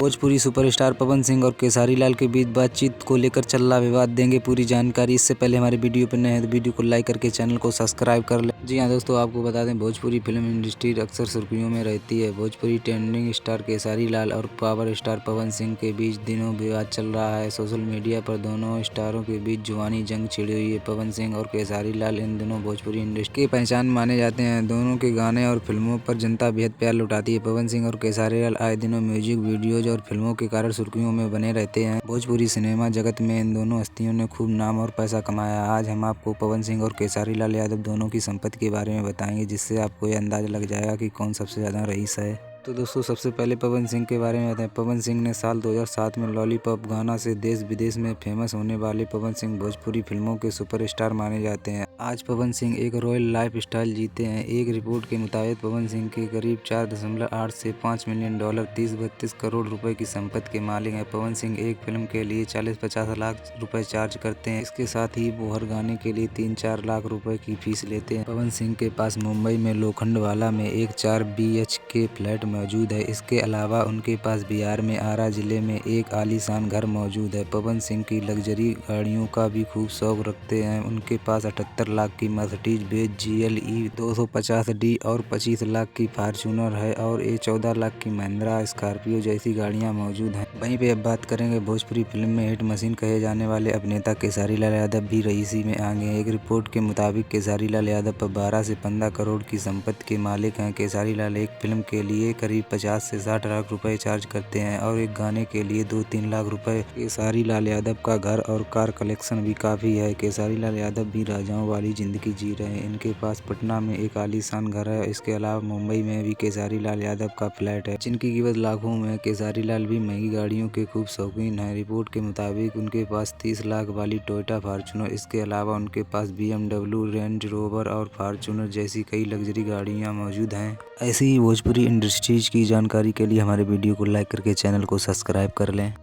Bhojpuri superstar Pawan Singh और खेसारी लाल के बीच बातचीत को लेकर चल रहा विवाद, देंगे पूरी जानकारी। इससे पहले हमारे वीडियो पर नए हैं तो वीडियो को लाइक करके चैनल को सब्सक्राइब कर लें। जी हाँ दोस्तों, आपको बता दें भोजपुरी फिल्म इंडस्ट्री अक्सर सुर्खियों में रहती है। भोजपुरी ट्रेंडिंग स्टार खेसारी लाल और पावर स्टार पवन सिंह के बीच दिनों विवाद चल रहा है। सोशल मीडिया पर दोनों स्टारों के बीच जुबानी जंग छिड़ी हुई है। पवन सिंह और खेसारी लाल इन दिनों भोजपुरी इंडस्ट्री की पहचान माने जाते हैं। दोनों के गाने और फिल्मों पर जनता बेहद प्यार लुटाती है। पवन सिंह और खेसारी लाल आए दिनों म्यूजिक वीडियोज और फिल्मों के कारण सुर्खियों में बने रहते हैं। भोजपुरी सिनेमा जगत में इन दोनों हस्तियों ने खूब नाम और पैसा कमाया। आज हम आपको पवन सिंह और खेसारी लाल यादव दोनों की संपत्ति के बारे में बताएंगे, जिससे आपको यह अंदाजा लग जाएगा कि कौन सबसे ज्यादा रईस है। तो दोस्तों, सबसे पहले पवन सिंह के बारे में बताएं। पवन सिंह ने साल 2007 में लॉलीपॉप गाना से देश विदेश में फेमस होने वाले पवन सिंह भोजपुरी फिल्मों के सुपरस्टार माने जाते हैं। आज पवन सिंह एक रॉयल लाइफ स्टाइल जीते हैं। एक रिपोर्ट के मुताबिक पवन सिंह के करीब 4.8 से 5 मिलियन डॉलर 30-32 करोड़ रुपए की संपत्ति के मालिक हैं। पवन सिंह एक फिल्म के लिए 40-50 लाख रुपए चार्ज करते हैं। इसके साथ ही वो हर गाने के लिए 3-4 लाख रुपए की फीस लेते हैं। पवन सिंह के पास मुंबई में लोखंडवाला में एक 4 BHK फ्लैट मौजूद है। इसके अलावा उनके पास बिहार में आरा जिले में एक आलीशान घर मौजूद है। पवन सिंह की लग्जरी गाड़ियों का भी खूब शौक रखते हैं। उनके पास 78 लाख की मर्सिडीज बेंज GLE 250D और 25 लाख की फॉर्च्यूनर है और 14 लाख की महिंद्रा स्कॉर्पियो जैसी गाड़ियां मौजूद हैं। वहीं पे अब बात करेंगे भोजपुरी फिल्म में हिट मशीन कहे जाने वाले अभिनेता खेसारी लाल यादव भी रईसी में आगे हैं। एक रिपोर्ट के मुताबिक खेसारी लाल यादव पर 12 से 15 करोड़ की संपत्ति के मालिक हैं। खेसारी लाल एक फिल्म के लिए करीब 50 से 60 लाख रुपए चार्ज करते हैं और एक गाने के लिए 2-3 लाख रुपए। खेसारी लाल यादव का घर और कार कलेक्शन भी काफी है। खेसारी लाल यादव भी राजाओं वाली जिंदगी जी रहे हैं। इनके पास पटना में एक आलीशान घर है। इसके अलावा मुंबई में भी खेसारी लाल यादव का फ्लैट है, जिनकी कीमत लाखों में है। खेसारी लाल भी महंगी गाड़ियों के खूब शौकीन है। रिपोर्ट के मुताबिक उनके पास 30 लाख वाली टोयोटा फॉर्च्यूनर, इसके अलावा उनके पास BMW, रेंज रोवर और फॉर्च्यूनर जैसी कई लग्जरी गाड़ियां मौजूद हैं। ऐसी ही भोजपुरी इंडस्ट्रीज की जानकारी के लिए हमारे वीडियो को लाइक करके चैनल को सब्सक्राइब कर लें।